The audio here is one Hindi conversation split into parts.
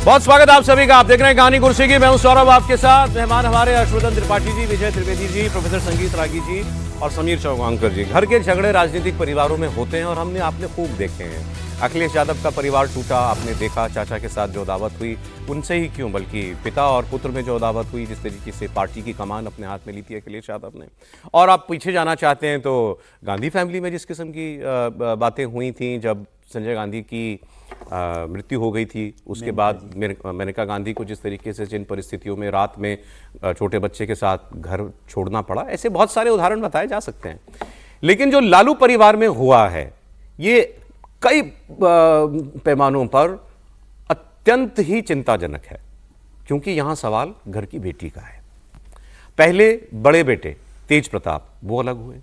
बहुत स्वागत आप सभी का। आप देख रहे हैं कहानी कुर्सी की। मैं हूं सौरभ, आपके साथ मेहमान हमारे अश्वतन त्रिपाठी जी, विजय त्रिवेदी जी, प्रोफेसर संगीत रागी जी और समीर चौगांकर जी। घर के झगड़े राजनीतिक परिवारों में होते हैं और आपने खूब देखे हैं। अखिलेश यादव का परिवार टूटा, आपने देखा। चाचा के साथ जो अदावत हुई, उनसे ही क्यों बल्कि पिता और पुत्र में जो अदावत हुई, जिस तरीके से पार्टी की कमान अपने हाथ में ली थी अखिलेश यादव ने। और आप पीछे जाना चाहते हैं तो गांधी फैमिली में जिस किस्म की बातें हुई थी जब संजय गांधी की मृत्यु हो गई थी, उसके बाद मेनका गांधी को जिस तरीके से जिन परिस्थितियों में रात में छोटे बच्चे के साथ घर छोड़ना पड़ा, ऐसे बहुत सारे उदाहरण बताए जा सकते हैं। लेकिन जो लालू परिवार में हुआ है, ये कई पैमानों पर अत्यंत ही चिंताजनक है, क्योंकि यहां सवाल घर की बेटी का है। पहले बड़े बेटे तेज प्रताप वो अलग हुए,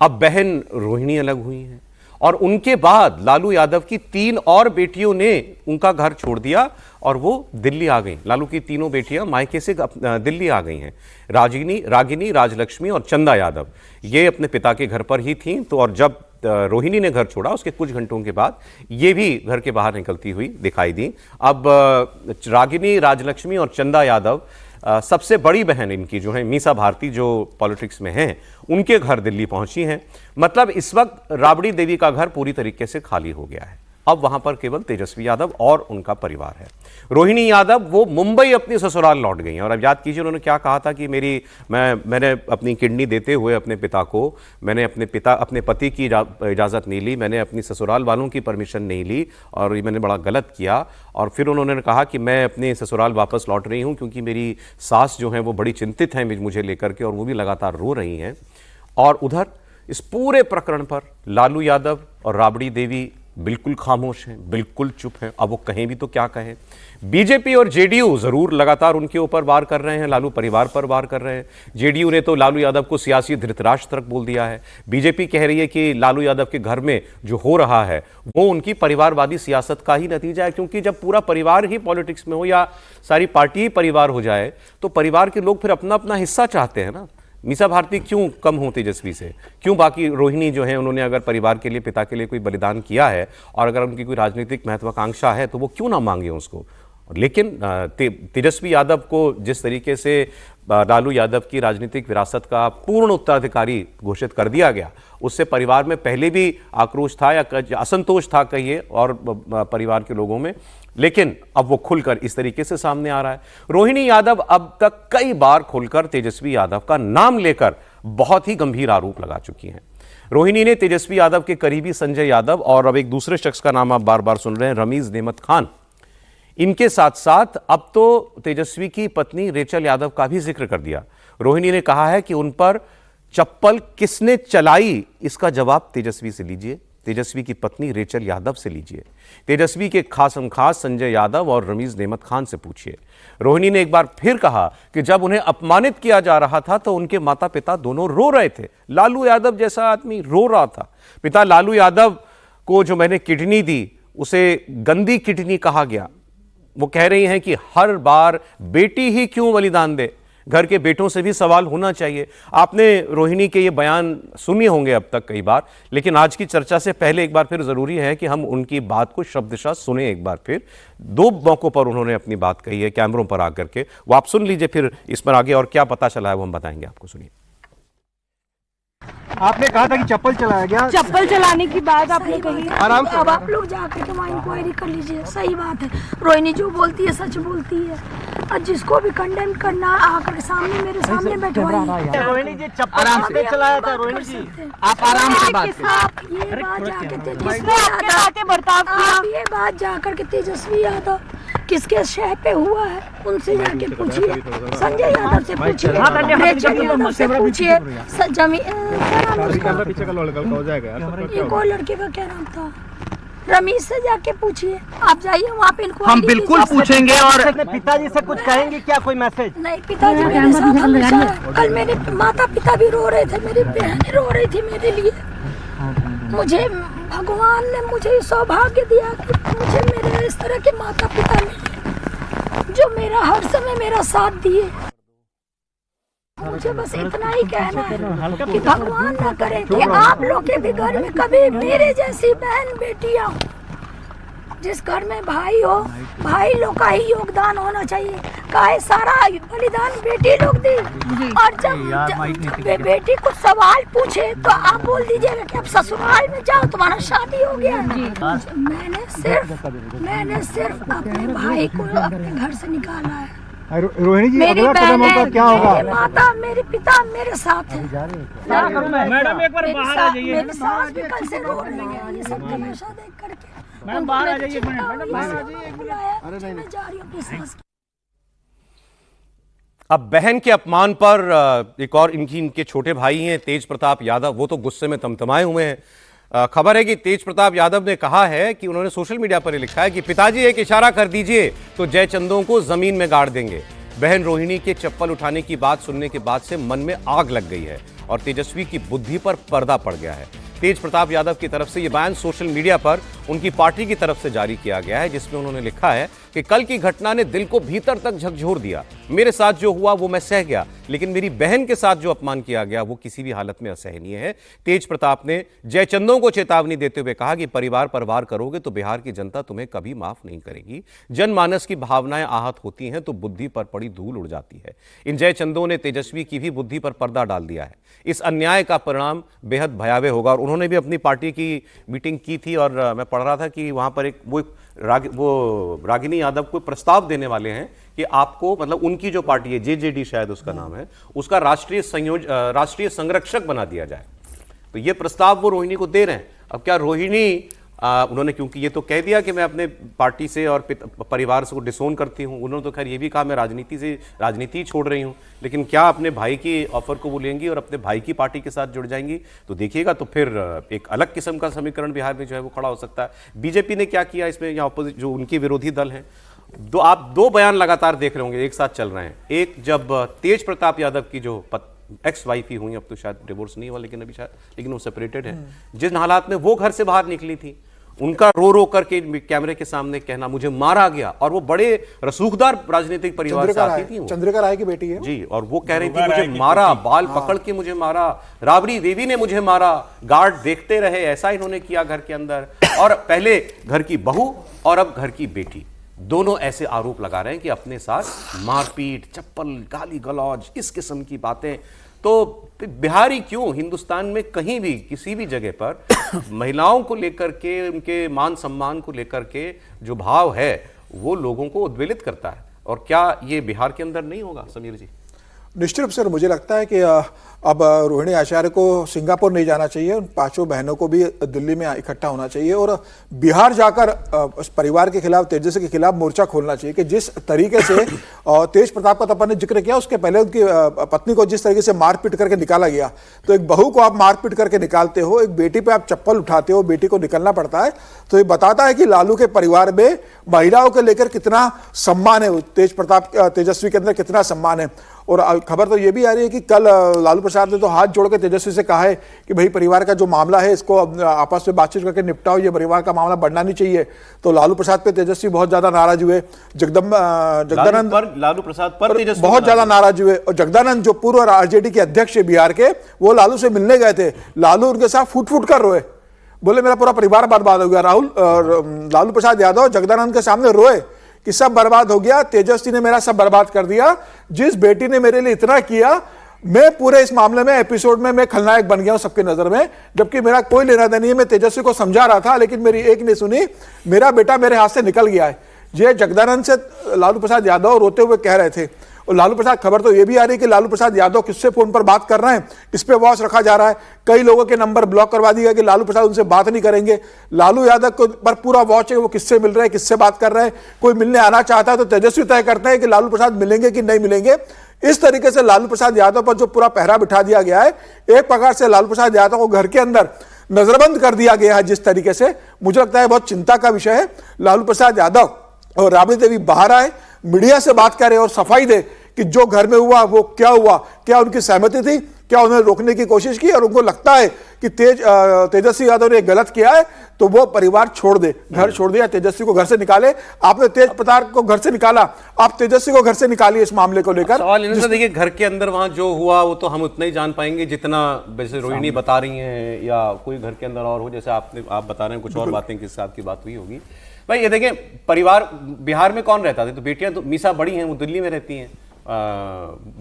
अब बहन रोहिणी अलग हुई हैं, और उनके बाद लालू यादव की 3 और बेटियों ने उनका घर छोड़ दिया और वो दिल्ली आ गई। लालू की तीनों बेटियां मायके से दिल्ली आ गई हैं। रागिनी, राजलक्ष्मी और चंदा यादव ये अपने पिता के घर पर ही थीं। तो और जब रोहिणी ने घर छोड़ा, उसके कुछ घंटों के बाद ये भी घर के बाहर निकलती हुई दिखाई दी। अब रागिनी, राजलक्ष्मी और चंदा यादव, सबसे बड़ी बहन इनकी जो है मीसा भारती, जो पॉलिटिक्स में हैं, उनके घर दिल्ली पहुंची हैं। मतलब इस वक्त राबड़ी देवी का घर पूरी तरीके से खाली हो गया है। अब वहां पर केवल तेजस्वी यादव और उनका परिवार है। रोहिणी यादव वो मुंबई अपनी ससुराल लौट गई हैं। और अब याद कीजिए उन्होंने क्या कहा था कि मैंने अपनी किडनी देते हुए अपने पिता को, मैंने अपने पति की इजाज़त नहीं ली, मैंने अपनी ससुराल वालों की परमिशन नहीं ली और ये मैंने बड़ा गलत किया। और फिर उन्होंने कहा कि मैं अपने ससुराल वापस लौट रही हूँ क्योंकि मेरी सास जो हैं वो बड़ी चिंतित हैं मुझे लेकर के, और वो भी लगातार रो रही हैं। और उधर इस पूरे प्रकरण पर लालू यादव और राबड़ी देवी बिल्कुल खामोश हैं, बिल्कुल चुप हैं। अब वो कहें भी तो क्या कहें। बीजेपी और जेडीयू जरूर लगातार उनके ऊपर वार कर रहे हैं, लालू परिवार पर वार कर रहे हैं। जेडीयू ने तो लालू यादव को सियासी धृतराष्ट्र तक बोल दिया है। बीजेपी कह रही है कि लालू यादव के घर में जो हो रहा है वो उनकी परिवारवादी सियासत का ही नतीजा है, क्योंकि जब पूरा परिवार ही पॉलिटिक्स में हो या सारी पार्टी ही परिवार हो जाए तो परिवार के लोग फिर अपना अपना हिस्सा चाहते हैं ना। मीसा भारती क्यों कम हो तेजस्वी से? क्यों बाकी रोहिणी जो है, उन्होंने अगर परिवार के लिए, पिता के लिए कोई बलिदान किया है और अगर उनकी कोई राजनीतिक महत्वाकांक्षा है तो वो क्यों ना मांगे उसको। लेकिन तेजस्वी यादव को जिस तरीके से लालू यादव की राजनीतिक विरासत का पूर्ण उत्तराधिकारी घोषित कर दिया गया, उससे परिवार में पहले भी आक्रोश था या असंतोष था कहिए और परिवार के लोगों में, लेकिन अब वो खुलकर इस तरीके से सामने आ रहा है। रोहिणी यादव अब तक कई बार खुलकर तेजस्वी यादव का नाम लेकर बहुत ही गंभीर आरोप लगा चुकी हैं। रोहिणी ने तेजस्वी यादव के करीबी संजय यादव और अब एक दूसरे शख्स का नाम आप बार बार सुन रहे हैं, रमीज नेमत खान, इनके साथ साथ अब तो तेजस्वी की पत्नी रेचल यादव का भी जिक्र कर दिया। रोहिणी ने कहा है कि उन पर चप्पल किसने चलाई, इसका जवाब तेजस्वी से लीजिए, तेजस्वी की पत्नी रेचल यादव से लीजिए, तेजस्वी के खासम खास संजय यादव और रमीज नेमत खान से पूछिए। रोहिणी ने एक बार फिर कहा कि जब उन्हें अपमानित किया जा रहा था तो उनके माता पिता दोनों रो रहे थे। लालू यादव जैसा आदमी रो रहा था। पिता लालू यादव को जो मैंने किडनी दी उसे गंदी किडनी कहा गया। वो कह रही हैं कि हर बार बेटी ही क्यों बलिदान दे, घर के बेटों से भी सवाल होना चाहिए। आपने रोहिणी के ये बयान सुने होंगे अब तक कई बार, लेकिन आज की चर्चा से पहले एक बार फिर जरूरी है कि हम उनकी बात को शब्दशः सुने एक बार फिर। 2 मौकों पर उन्होंने अपनी बात कही है कैमरों पर आकर के, वो आप सुन लीजिए, फिर इस पर आगे और क्या पता चला है वो हम बताएंगे आपको। सुनिए। आपने कहा था कि चप्पल चलाया गया। चप्पल चलाने की बात आपने कही। आराम से। अब आप लोग जाकर के वहाँ इंक्वायरी कर लीजिए। सही बात है, रोहिणी जो बोलती है सच बोलती है, और जिसको भी कंडेम करना आकर के सामने मेरे सामने बैठवाइए। रोहिणी जी चप्पल आराम से चलाया था। रोहिणी जी आप आराम से बात करिए। आप ये बात जाकर ये बात जाकर के तेजस्वी यादव किसके शह पे हुआ है उनसे जाके पूछिए, संजय यादव से पूछिए, रेचल यादव से पूछिए, ये कोई लड़के का क्या नाम था, रमीज से जाके पूछिए। आप जाइए वहाँ पे इनको। हम बिल्कुल पूछेंगे। और पिताजी से कुछ कहेंगे क्या, कोई मैसेज? नहीं, पिताजी मेरे साथ हमेशा है। कल मेरे माता पिता भी रो रहे थे, मेरी बहन रो रही थी मेरे लिए। मुझे भगवान ने मुझे सौभाग्य दिया कि मुझे मेरे इस तरह के माता पिता मिले जो मेरा हर समय मेरा साथ दिए। मुझे बस इतना ही कहना है कि भगवान न करे कि आप लोग के भी घर में कभी मेरे जैसी बहन बेटियां जिस घर में भाई हो, भाई लोग का ही योगदान होना चाहिए। काहे सारा बलिदान बेटी लोग दी, और जब बेटी को सवाल पूछे तो आप बोल दीजिएगा कि अब ससुराल में जाओ, तुम्हारा शादी हो गया। मैंने सिर्फ अपने भाई को अपने घर से निकाला है। रोहिणी जी, अगला कदम आपका क्या होगा? मेरी माता, मेरे पिता मेरे साथ है। मैडम एक बार बाहर आ जाइए। मेरी सास भी कल से रो रही है ये सब तमाशा देख करके। मैडम बाहर आ जाइए, मैडम बाहर आ जाइए। मैं जा रही हूँ अपनी सास की। अब बहन के अपमान पर एक और इनके छोटे भाई हैं तेज प्रताप यादव, वो तो गुस्से में तमतमाए हुए हैं। खबर है कि तेज प्रताप यादव ने कहा है कि उन्होंने सोशल मीडिया पर लिखा है कि पिताजी एक इशारा कर दीजिए तो जयचंदों को जमीन में गाड़ देंगे। बहन रोहिणी के चप्पल उठाने की बात सुनने के बाद से मन में आग लग गई है और तेजस्वी की बुद्धि पर पर्दा पड़ गया है। तेज प्रताप यादव की तरफ से यह बयान सोशल मीडिया पर उनकी पार्टी की तरफ से जारी किया गया है, जिसमें उन्होंने लिखा है कि कल की घटना ने दिल को भीतर तक झकझोर दिया। मेरे साथ जो हुआ वो मैं सह गया, लेकिन मेरी बहन के साथ जो अपमान किया गया वो किसी भी हालत में असहनीय है। तेज प्रताप ने जयचंदों को चेतावनी देते हुए कहा कि परिवार पर वार करोगे तो बिहार की जनता तुम्हें कभी माफ नहीं करेगी। जनमानस की भावनाएं आहत होती हैं तो बुद्धि पर पड़ी धूल उड़ जाती है। इन जयचंदों ने तेजस्वी की भी बुद्धि पर पर्दा डाल दिया है। इस अन्याय का परिणाम बेहद भयावह होगा। और उन्होंने भी अपनी पार्टी की मीटिंग की थी और मैं पढ़ रहा था कि वहां पर वो रागिनी यादव को प्रस्ताव देने वाले हैं कि आपको, मतलब उनकी जो पार्टी है जेजेडी शायद उसका नाम है, उसका राष्ट्रीय संरक्षक बना दिया जाए। तो ये प्रस्ताव वो रोहिणी को दे रहे हैं। अब क्या रोहिणी उन्होंने, क्योंकि ये तो कह दिया कि मैं अपने पार्टी से और परिवार से डिसोन करती हूं, उन्होंने तो खैर ये भी कहा मैं राजनीति छोड़ रही हूं, लेकिन क्या अपने भाई के ऑफर को वो लेंगी और अपने भाई की पार्टी के साथ जुड़ जाएंगी? तो देखिएगा, तो फिर एक अलग किस्म का समीकरण बिहार में जो है वो खड़ा हो सकता है। बीजेपी ने क्या किया इसमें, या अपोजिट जो उनके विरोधी दल हैं, आप दो बयान लगातार देख रहे होंगे एक साथ चल रहे हैं। एक, जब तेज प्रताप यादव की जो एक्स वाइफ ही हुई, अब तो शायद डिवोर्स नहीं हुआ लेकिन अभी शायद, लेकिन वो सेपरेटेड है, जिन हालात में वो घर से बाहर निकली थी, उनका रो रो करके कैमरे के सामने कहना मुझे मारा गया, और वो बड़े रसूखदार राजनीतिक परिवार से आती थी, चंद्रिका राय की बेटी है जी, और वो कह रही थी मुझे मारा, बाल पकड़ के मुझे मारा, राबड़ी देवी ने मुझे मारा, गार्ड देखते रहे, ऐसा इन्होंने किया घर के अंदर, और पहले घर की बहू और अब घर की बेटी, दोनों ऐसे आरोप लगा रहे हैं कि अपने साथ मारपीट, चप्पल, गाली गलौज, इस किस्म की बातें। तो बिहारी क्यों, हिंदुस्तान में कहीं भी किसी भी जगह पर महिलाओं को लेकर के, उनके मान सम्मान को लेकर के जो भाव है वो लोगों को उद्वेलित करता है। और क्या ये बिहार के अंदर नहीं होगा समीर जी? निश्चित रूप से मुझे लगता है कि अब रोहिणी आचार्य को सिंगापुर नहीं जाना चाहिए, उन पांचों बहनों को भी दिल्ली में इकट्ठा होना चाहिए और बिहार जाकर उस परिवार के खिलाफ, तेजस्वी के खिलाफ मोर्चा खोलना चाहिए। कि जिस तरीके से तेज प्रताप का तपन ने जिक्र किया, उसके पहले उनकी पत्नी को जिस तरीके से मारपीट करके निकाला गया, तो एक बहू को आप मारपीट करके निकालते हो, एक बेटी पे आप चप्पल उठाते हो, बेटी को निकलना पड़ता है, तो ये बताता है कि लालू के परिवार में महिलाओं को लेकर कितना सम्मान है, तेजस्वी के अंदर कितना सम्मान है। और खबर तो ये भी आ रही है कि कल लालू प्रसाद ने तो हाथ जोड़ के तेजस्वी से कहा है कि भाई परिवार का जो मामला है इसको आपस में बातचीत करके निपटाओ, ये परिवार का मामला बढ़ना नहीं चाहिए। तो लालू प्रसाद पे तेजस्वी बहुत ज्यादा नाराज हुए, जगदानंद लालू प्रसाद पर तेजस्वी बहुत ज्यादा नाराज हुए, और जगदानंद जो पूर्व आरजेडी के अध्यक्ष है बिहार के, वो लालू से मिलने गए थे, लालू उनके साथ फूट फूट कर रोए, बोले मेरा पूरा परिवार बर्बाद हो गया। लालू प्रसाद यादव जगदानंद के सामने रोए कि सब बर्बाद हो गया, तेजस्वी ने मेरा सब बर्बाद कर दिया, जिस बेटी ने मेरे लिए इतना किया, मैं पूरे इस मामले में एपिसोड में मैं खलनायक बन गया हूं सबके नजर में, जबकि मेरा कोई लेना देना नहीं है। मैं तेजस्वी को समझा रहा था लेकिन मेरी एक नहीं सुनी, मेरा बेटा मेरे हाथ से निकल गया है। ये जगदानंद से लालू प्रसाद यादव रोते हुए कह रहे थे। और लालू प्रसाद, खबर तो यह भी आ रही है कि लालू प्रसाद यादव किससे फोन पर बात कर रहे हैं, इस पे वॉच रखा जा रहा है। कई लोगों के नंबर ब्लॉक करवा दिया कि लालू प्रसाद उनसे बात नहीं करेंगे। लालू यादव को पर पूरा वॉच है, वो किससे मिल रहे हैं, किससे बात कर रहे हैं। कोई मिलने आना चाहता है तो तेजस्वी तय करते हैं कि लालू प्रसाद मिलेंगे कि नहीं मिलेंगे। इस तरीके से लालू प्रसाद यादव पर जो पूरा पहरा बिठा दिया गया है, एक प्रकार से लालू प्रसाद यादव को घर के अंदर नजरबंद कर दिया गया है जिस तरीके से, मुझे लगता है बहुत चिंता का विषय है। लालू प्रसाद यादव और राबड़ी देवी बाहर आए, मीडिया से बात करें और सफाई दे कि जो घर में हुआ वो क्या हुआ, क्या उनकी सहमति थी, क्या उन्होंने रोकने की कोशिश की, और उनको लगता है कि तेजस्वी यादव ने गलत किया है तो वो परिवार छोड़ दे, घर छोड़ दिया, तेजस्वी को घर से निकाले। आपने तेज प्रताप को घर से निकाला, आप तेजस्वी को घर से निकालिए इस मामले को लेकर। सवाल इनसे देखिए, घर के अंदर वहां जो हुआ वो तो हम उतना ही जान पाएंगे जितना वैसे रोहिणी बता रही हैं, या कोई घर के अंदर और हो, जैसे आप बता रहे हैं कुछ और बातें किस साथ की बात हुई होगी। भाई ये देखें, परिवार बिहार में कौन रहता था, तो बेटियां तो मीसा बड़ी हैं, वो दिल्ली में रहती हैं,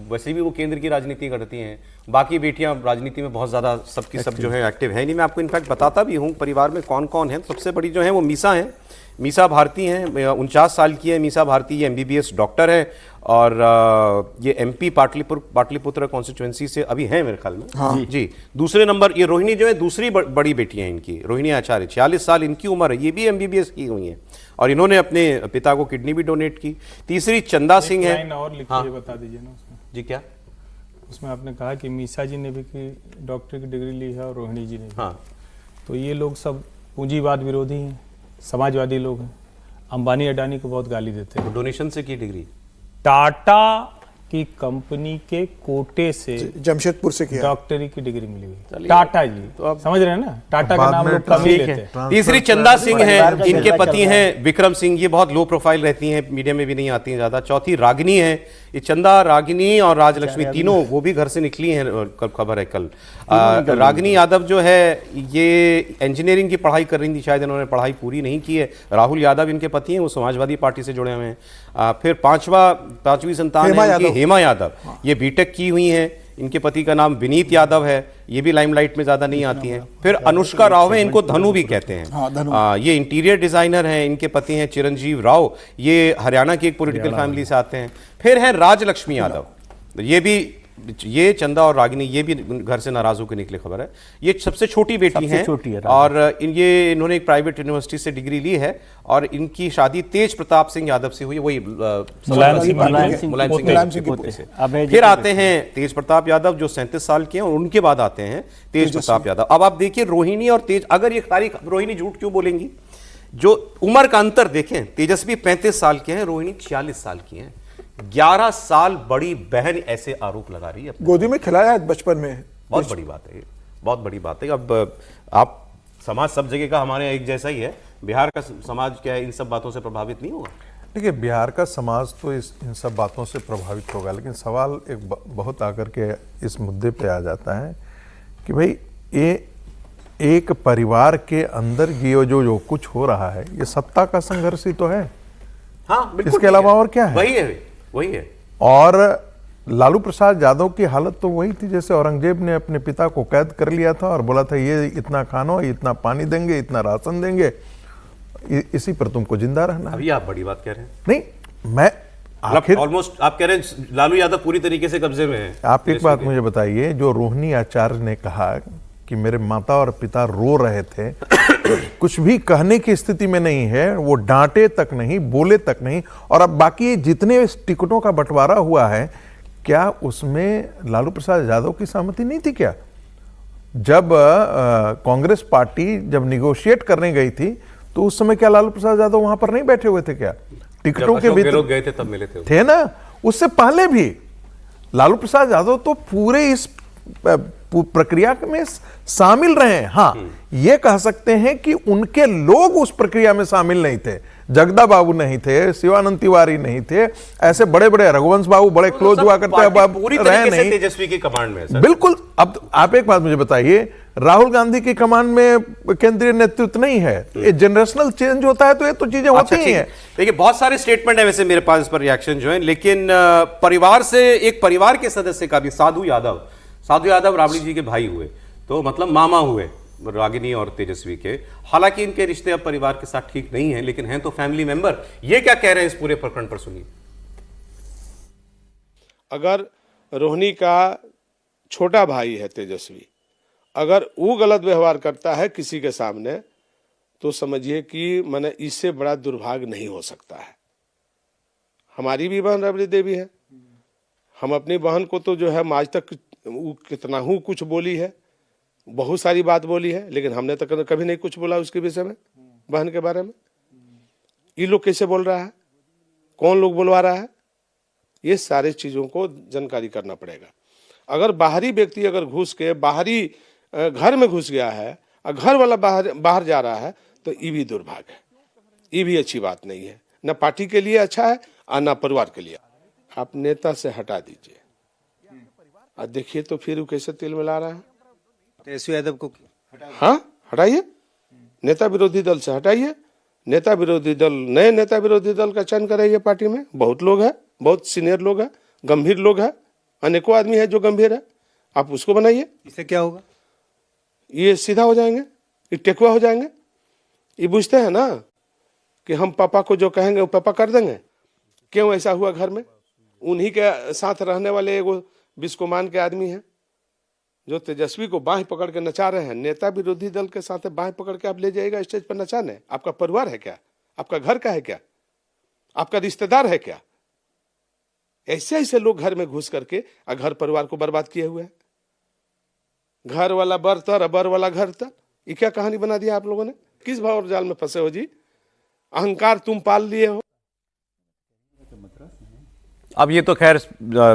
वैसे भी वो केंद्र की राजनीति करती हैं, बाकी बेटियां राजनीति में बहुत ज़्यादा सबकी सब जो है एक्टिव है नहीं। मैं आपको इनफैक्ट बताता भी हूँ परिवार में कौन कौन है। सबसे बड़ी जो है वो मीसा हैं, मीसा भारती हैं, 49 साल की है मीसा भारती, ये MBBS डॉक्टर है और ये MP पाटलिपुत्र कॉन्स्टिट्यूएंसी से अभी है मेरे ख्याल में। हाँ। जी। दूसरे नंबर ये रोहिणी जो है, दूसरी बड़ी बेटी है इनकी, रोहिणी आचार्य, 46 साल इनकी उम्र है, ये भी MBBS की हुई है और इन्होंने अपने पिता को किडनी भी डोनेट की। तीसरी चंदा सिंह है। और लिखिए, बता दीजिए ना उसमें। जी क्या? उसमें आपने कहा कि मीसा जी ने भी डॉक्टर की डिग्री ली है और रोहिणी जी ने भी। हाँ। तो ये लोग सब पूंजीवाद विरोधी हैं, समाजवादी लोग हैं, अंबानी अडानी को बहुत गाली देते हैं। डोनेशन से की डिग्री टाटा की कंपनी के कोटे से जमशेदपुर से किया, डॉक्टरी की डिग्री मिली हुई। टाटा जी तो आप समझ रहे हैं ना, टाटा का नाम लोग कम ही लेते हैं। तीसरी चंदा सिंह है, इनके पति हैं विक्रम सिंह, ये बहुत लो प्रोफाइल रहती हैं, मीडिया में भी नहीं आती हैं ज्यादा। चौथी रागिनी है, ये चंदा, रागिनी और राजलक्ष्मी तीनों वो भी घर से निकली हैं, खबर है कल। रागिनी यादव जो है ये इंजीनियरिंग की पढ़ाई कर रही थी, शायद इन्होंने पढ़ाई पूरी नहीं की है। राहुल यादव इनके पति हैं, वो समाजवादी पार्टी से जुड़े हुए हैं। फिर पांचवी संतान है हेमा यादव, ये बीटेक की हुई हैं, इनके पति का नाम विनीत यादव है, ये भी लाइमलाइट में ज्यादा नहीं आती हैं। फिर अनुष्का राव है, इनको धनु भी कहते हैं, ये इंटीरियर डिजाइनर हैं, इनके पति हैं चिरंजीव राव, ये हरियाणा की एक पॉलिटिकल फैमिली से आते हैं। फिर है राजलक्ष्मी यादव, ये भी, ये चंदा और रागिनी ये भी घर से नाराज होकर निकले, खबर है। ये सबसे छोटी बेटी हैं और इन्होंने एक प्राइवेट यूनिवर्सिटी से डिग्री ली है और इनकी शादी तेज प्रताप सिंह यादव से हुई है, वही मुलायम सिंह के पुत्र से। फिर आते हैं तेज प्रताप यादव जो 37 साल के हैं और उनके बाद आते हैं तेज प्रताप यादव। अब आप देखिए रोहिणी और तेज, अगर ये तारीख, रोहिणी झूठ क्यों बोलेंगी, जो उम्र का अंतर देखें, तेजस्वी 35 साल के हैं, रोहिणी 46 साल की हैं, 11 साल बड़ी बहन ऐसे आरोप लगा रही है। गोदी में खिलाया है बचपन में, बहुत बड़ी बात है ये, बहुत बड़ी बात है। अब आप समाज सब जगह का हमारे एक जैसा ही है, बिहार का समाज क्या है इन सब बातों से प्रभावित नहीं होगा? देखिए बिहार का समाज तो इन सब बातों से प्रभावित होगा, लेकिन सवाल एक बहुत आकर के इस मुद्दे पे आ जाता है कि भाई ये एक परिवार के अंदर ये जो कुछ हो रहा है, ये सत्ता का संघर्ष ही तो है। हाँ, बिल्कुल। इसके अलावा और क्या है? वही है। और लालू प्रसाद यादव की हालत तो वही थी जैसे औरंगजेब ने अपने पिता को कैद कर लिया था और बोला था ये इतना खानो, इतना पानी देंगे, इतना राशन देंगे, इसी पर तुमको जिंदा रहना। अभी आप बड़ी बात कह रहे हैं। नहीं, मैं आखिर ऑलमोस्ट आप कह रहे हैं लालू यादव पूरी तरीके से कब्जे में है। आप एक बात मुझे बताइए, जो रोहिणी आचार्य ने कहा कि मेरे माता और पिता रो रहे थे, कुछ भी कहने की स्थिति में नहीं है, वो डांटे तक नहीं, बोले तक नहीं। और अब बाकी जितने टिकटों का बंटवारा हुआ है, क्या उसमें लालू प्रसाद यादव की सहमति नहीं थी क्या? जब कांग्रेस पार्टी जब निगोशिएट करने गई थी तो उस समय क्या लालू प्रसाद यादव वहां पर नहीं बैठे हुए थे क्या? टिकटों के भीतर गए थे, तब मिले थे ना। उससे पहले भी लालू प्रसाद यादव तो पूरे इस प्रक्रिया में शामिल रहे हैं। हाँ, ये कह सकते हैं कि उनके लोग उस प्रक्रिया में शामिल नहीं थे। जगदा बाबू नहीं थे, शिवानंद तिवारी नहीं थे, ऐसे बड़े बड़े रघुवंश बाबू बड़े क्लोज हुआ करते हैं, पूरी तरीके से तेजस्वी की कमांड में सर। बिल्कुल। अब आप एक बात मुझे बताइए, राहुल गांधी की कमांड में केंद्रीय नेतृत्व नहीं है, ये जनरेशनल चेंज होता है तो ये तो चीजें होती ही हैं। देखिए बहुत सारे स्टेटमेंट है वैसे मेरे पास इस पर रिएक्शन जो है, लेकिन परिवार से, एक परिवार के सदस्य का भी, साधु यादव राबड़ी जी के भाई हुए, तो मतलब मामा हुए रागिनी और तेजस्वी के। हालांकि इनके रिश्ते अब परिवार के साथ ठीक नहीं है, लेकिन हैं तो फैमिली मेंबर। ये क्या कह रहे हैं इस पूरे प्रकरण पर, सुनिए। अगर रोहिणी का छोटा भाई है तेजस्वी, अगर वो गलत व्यवहार करता है किसी के सामने, तो समझिए कि माने इससे बड़ा दुर्भाग्य नहीं हो सकता है। हमारी भी बहन राबड़ी देवी है, हम अपनी बहन को तो जो है आज तक कितना हूँ कुछ बोली है, बहुत सारी बात बोली है, लेकिन हमने तो कभी नहीं कुछ बोला उसके विषय में, बहन के बारे में। ये लोग कैसे बोल रहा है, कौन लोग बोलवा रहा है, ये सारे चीजों को जानकारी करना पड़ेगा। अगर बाहरी व्यक्ति अगर घुस के बाहरी घर में घुस गया है और घर वाला बाहर जा रहा है, तो ये भी दुर्भाग्य है, ये भी अच्छी बात नहीं है, न पार्टी के लिए अच्छा है और न परिवार के लिए। आप नेता से हटा दीजिए और देखिए तो फिर वो कैसे तेल मिला रहा है। तेजस्वी यादव को हाँ हटाइए, नेता विरोधी दल से हटाइए, नेता विरोधी दल, नए नेता विरोधी दल का चयन करेंगे पार्टी में। बहुत लोग हैं, बहुत सीनियर लोग हैं, गंभीर लोग हैं, अनेकों आदमी है जो गंभीर है, आप उसको बनाइए। इससे क्या होगा? ये सीधा हो जाएंगे, ये टेकुआ हो जाएंगे। ये बुझते हैं ना कि हम पापा को जो कहेंगे वो पापा कर देंगे। क्यों ऐसा हुआ घर में? उन्हीं के साथ रहने वाले एगो बिस्कोमान के आदमी हैं जो तेजस्वी को बाह पकड़ के नचा रहे हैं। नेता विरोधी दल के साथ बाह पकड़ के आप ले जाइएगा स्टेज पर नचाने? आपका परिवार है क्या? आपका घर का है क्या? आपका रिश्तेदार है क्या? ऐसे ऐसे लोग घर में घुस करके घर परिवार को बर्बाद किए हुए हैं। घर वाला बर तर, बर वाला घर तर। ये क्या कहानी बना दिया आप लोगों ने? किस भाव जाल में फंसे हो जी? अहंकार तुम पाल लिए हो। अब ये तो खैर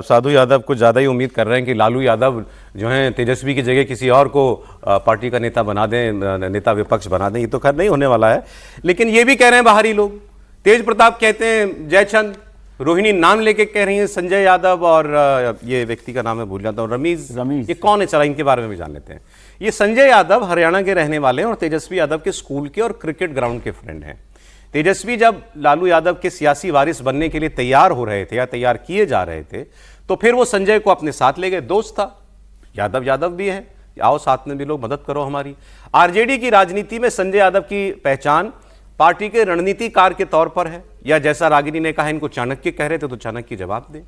साधु यादव कुछ ज़्यादा ही उम्मीद कर रहे हैं कि लालू यादव जो हैं तेजस्वी की जगह किसी और को पार्टी का नेता बना दें, नेता विपक्ष बना दें। ये तो खैर नहीं होने वाला है। लेकिन ये भी कह रहे हैं बाहरी लोग, तेज प्रताप कहते हैं जयचंद, रोहिणी नाम लेके कह रही हैं संजय यादव, और ये व्यक्ति का नाम है भूल जाता हूँ, रमीज। ये कौन है? चला इनके बारे में भी जान लेते हैं। ये संजय यादव हरियाणा के रहने वाले हैं और तेजस्वी यादव के स्कूल के और क्रिकेट ग्राउंड के फ्रेंड हैं। तेजस्वी जब लालू यादव के सियासी वारिस बनने के लिए तैयार हो रहे थे या तैयार किए जा रहे थे, तो फिर वो संजय को अपने साथ ले गए। दोस्त था, यादव भी है, आओ साथ में भी लोग, मदद करो हमारी। आरजेडी की राजनीति में संजय यादव की पहचान पार्टी के रणनीतिकार के तौर पर है, या जैसा रागिनी ने कहा इनको चाणक्य कह रहे थे तो चाणक्य जवाब दे।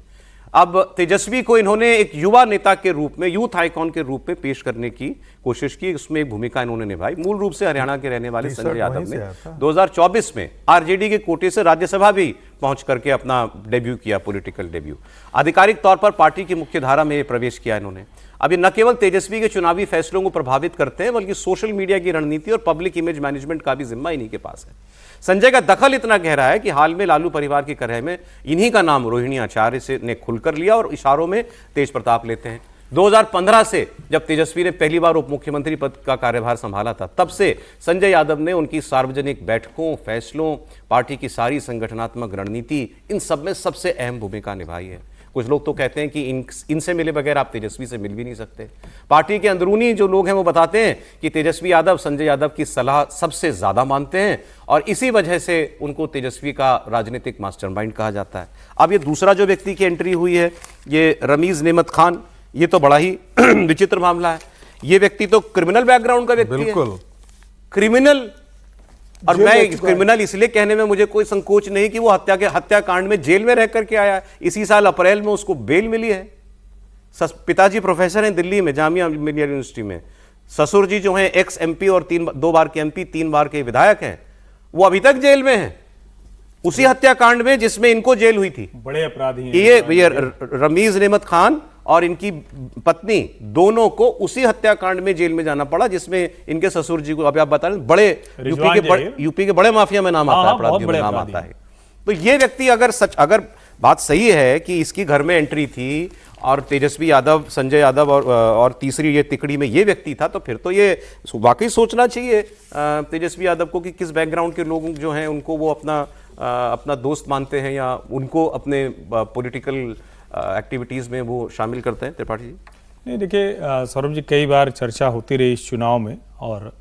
अब तेजस्वी को इन्होंने एक युवा नेता के रूप में, यूथ आइकॉन के रूप में पेश करने की कोशिश की, उसमें एक भूमिका इन्होंने निभाई। मूल रूप से हरियाणा के रहने वाले संजय यादव ने 2024 में आरजेडी के कोटे से राज्यसभा भी पहुंच करके अपना डेब्यू किया, पॉलिटिकल डेब्यू। आधिकारिक तौर पर पार्टी की मुख्य धारा में प्रवेश किया इन्होंने। अब ये न केवल तेजस्वी के चुनावी फैसलों को प्रभावित करते हैं, बल्कि सोशल मीडिया की रणनीति और पब्लिक इमेज मैनेजमेंट का भी जिम्मा इन्हीं के पास है। संजय का दखल इतना गहरा है कि हाल में लालू परिवार की कलह में इन्हीं का नाम रोहिणी आचार्य से ने खुलकर लिया और इशारों में तेज प्रताप लेते हैं। 2015 से जब तेजस्वी ने पहली बार उप मुख्यमंत्री पद का कार्यभार संभाला था, तब से संजय यादव ने उनकी सार्वजनिक बैठकों, फैसलों, पार्टी की सारी संगठनात्मक रणनीति, इन सब में सबसे अहम भूमिका निभाई है। कुछ लोग तो कहते हैं कि इनसे मिले बगैर आप तेजस्वी से मिल भी नहीं सकते। पार्टी के अंदरूनी जो लोग हैं वो बताते हैं कि तेजस्वी यादव संजय यादव की सलाह सबसे ज्यादा मानते हैं और इसी वजह से उनको तेजस्वी का राजनीतिक मास्टरमाइंड कहा जाता है। अब ये दूसरा जो व्यक्ति की एंट्री हुई है, ये रमीज नेमत खान, ये तो बड़ा ही विचित्र मामला है। ये व्यक्ति तो क्रिमिनल बैकग्राउंड का व्यक्ति है, क्रिमिनल। और मैं क्रिमिनल इसलिए कहने में मुझे कोई संकोच नहीं कि वो हत्याकांड में जेल में रह करके आया। इसी साल अप्रैल में उसको बेल मिली है। पिताजी प्रोफेसर हैं दिल्ली में, जामिया मिलिया यूनिवर्सिटी में। ससुर जी जो हैं एक्स एमपी और 2 बार के एमपी, 3 बार के विधायक हैं, वो अभी तक जेल में हैं, उसी हत्याकांड में जिसमें इनको जेल हुई थी। बड़े अपराधी ये रमीज नेमत खान और इनकी पत्नी दोनों को उसी हत्याकांड में जेल में जाना पड़ा, जिसमें इनके ससुर जी को, अभी आप बता रहे हैं, बड़े यूपी के बड़े माफिया में नाम आता है, अपराधियों में नाम आता है। तो ये व्यक्ति अगर बात सही है कि इसकी घर में एंट्री थी और तेजस्वी यादव, संजय यादव और तीसरी ये तिकड़ी में ये व्यक्ति था, तो फिर तो ये वाकई सोचना चाहिए तेजस्वी यादव को कि किस बैकग्राउंड के लोग जो हैं उनको वो अपना दोस्त मानते हैं या उनको अपने पॉलिटिकल एक्टिविटीज़ में वो शामिल करते हैं। त्रिपाठी जी, नहीं देखिए सौरभ जी, कई बार चर्चा होती रही इस चुनाव में और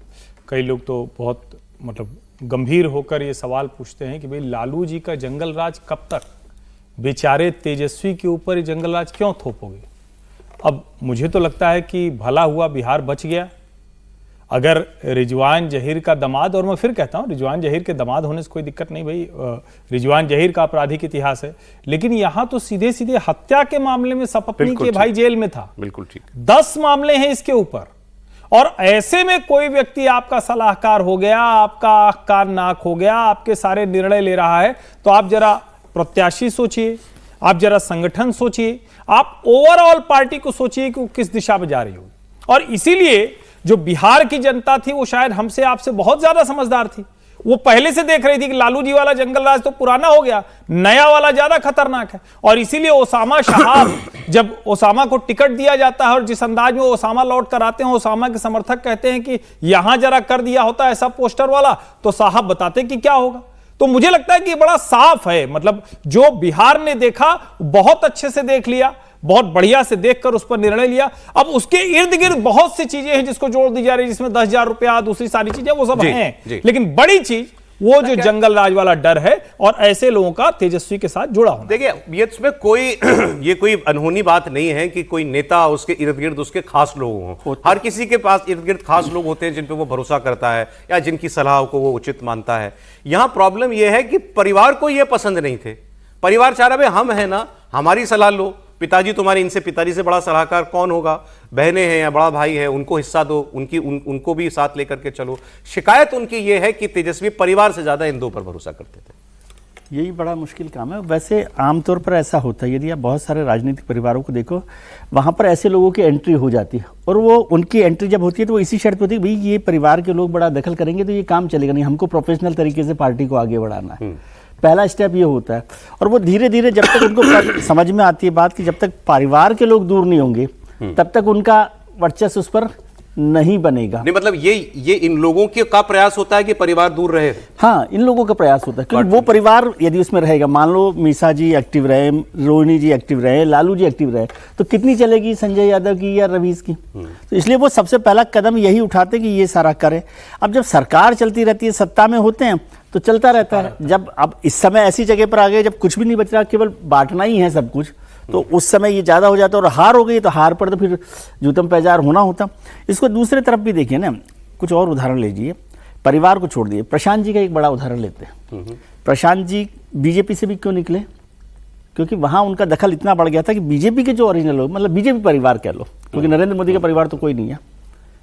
कई लोग तो बहुत मतलब गंभीर होकर ये सवाल पूछते हैं कि भाई लालू जी का जंगल राज कब तक, बेचारे तेजस्वी के ऊपर ये जंगल राज क्यों थोपोगे। अब मुझे तो लगता है कि भला हुआ बिहार बच गया। अगर रिजवान जहीर का दामाद, और मैं फिर कहता हूं रिजवान जहीर के दामाद होने से कोई दिक्कत नहीं, भाई रिजवान जहीर का आपराधिक इतिहास है, लेकिन यहां तो सीधे सीधे हत्या के मामले में सपत्नी के भाई जेल में था। बिल्कुल ठीक, 10 मामले हैं इसके ऊपर, और ऐसे में कोई व्यक्ति आपका सलाहकार हो गया, आपका कान नाक हो गया, आपके सारे निर्णय ले रहा है, तो आप जरा प्रत्याशी सोचिए, आप जरा संगठन सोचिए, आप ओवरऑल पार्टी को सोचिए कि वो किस दिशा में जा रही होगी। और इसीलिए जो बिहार की जनता थी वो शायद हमसे आपसे बहुत ज्यादा समझदार थी। वो पहले से देख रही थी कि लालू जी वाला जंगल राज तो पुराना हो गया, नया वाला ज्यादा खतरनाक है। और इसीलिए ओसामा साहब, जब ओसामा को टिकट दिया जाता है और जिस अंदाज में ओसामा लौट कर आते हैं, ओसामा के समर्थक कहते हैं कि यहां जरा कर दिया होता ऐसा पोस्टर वाला, तो साहब बताते कि क्या होगा। तो मुझे लगता है कि ये बड़ा साफ है, मतलब जो बिहार ने देखा बहुत अच्छे से देख लिया, बहुत बढ़िया से देखकर उस पर निर्णय लिया। अब उसके इर्द गिर्द बहुत सी चीजें हैं जिसको जोड़ दी जा रही है, जिसमें 10,000 रुपया, दूसरी सारी चीजें वो सब हैं, लेकिन बड़ी चीज वो जो जंगल राज वाला डर है, और ऐसे लोगों का तेजस्वी के साथ जुड़ा होना। देखिए, ये इसमें कोई ये कोई अनहोनी बात नहीं है कि कोई नेता उसके इर्द गिर्द उसके खास लोग हों। हर किसी के पास इर्द गिर्द खास लोग होते हैं जिन पे वो भरोसा करता है या जिनकी सलाह को वो उचित मानता है। यहां प्रॉब्लम ये है कि परिवार को ये पसंद नहीं थे। परिवार चाह रहा है हम है ना, हमारी सलाह लो, पिताजी तुम्हारे, इनसे पिताजी से बड़ा सलाहकार कौन होगा, बहनें हैं या बड़ा भाई है, उनको हिस्सा दो, उनको भी साथ लेकर के चलो। शिकायत उनकी ये है कि तेजस्वी परिवार से ज्यादा इन दो पर भरोसा करते थे। यही बड़ा मुश्किल काम है। वैसे आमतौर पर ऐसा होता है, यदि आप बहुत सारे राजनीतिक परिवारों को देखो, वहाँ पर ऐसे लोगों की एंट्री हो जाती है, और वो उनकी एंट्री जब होती है तो वो इसी शर्त पे होती है भाई ये परिवार के लोग बड़ा दखल करेंगे तो ये काम चलेगा नहीं, हमको प्रोफेशनल तरीके से पार्टी को आगे बढ़ाना है। पहला स्टेप ये होता है, और वो धीरे धीरे जब तक उनको समझ में आती है बात कि जब तक परिवार के लोग दूर नहीं होंगे तब तक उनका वर्चस्व उस पर नहीं बनेगा। नहीं, मतलब ये इन लोगों के का प्रयास होता है कि परिवार दूर रहे। हाँ, इन लोगों का प्रयास होता है, क्योंकि वो परिवार यदि उसमें रहेगा, मान लो मीसा जी एक्टिव रहे, रोहिणी जी एक्टिव रहे, लालू जी एक्टिव रहे, तो कितनी चलेगी संजय यादव की या रवीश की। तो इसलिए वो सबसे पहला कदम यही उठाते कि ये सारा करे। अब जब सरकार चलती रहती है, सत्ता में होते हैं तो चलता रहता है। जब अब इस समय ऐसी जगह पर आ गए जब कुछ भी नहीं बच रहा, केवल बांटना ही है सब कुछ, तो उस समय ये ज़्यादा हो जाता है, और हार हो गई तो हार पर तो फिर जूतम पैजार होना होता। इसको दूसरे तरफ भी देखिए ना, कुछ और उदाहरण लीजिए, परिवार को छोड़ दिए, प्रशांत जी का एक बड़ा उदाहरण लेते हैं। प्रशांत जी बीजेपी से भी क्यों निकले? क्योंकि वहाँ उनका दखल इतना बढ़ गया था कि बीजेपी के जो ओरिजिनल लोग, मतलब बीजेपी परिवार कह लो, क्योंकि नरेंद्र मोदी का परिवार तो कोई नहीं है,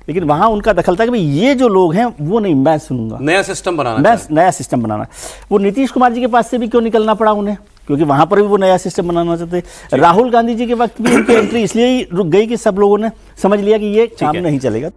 लेकिन वहाँ उनका दखल था कि भाई ये जो लोग हैं वो नहीं, मैं सुनूंगा, नया सिस्टम बनाना, नया सिस्टम बनाना। वो नीतीश कुमार जी के पास से भी क्यों निकलना पड़ा उन्हें? क्योंकि वहां पर भी वो नया सिस्टम बनाना चाहते। राहुल गांधी जी के वक्त भी उनकी एंट्री इसलिए ही रुक गई कि सब लोगों ने समझ लिया कि ये काम नहीं चलेगा।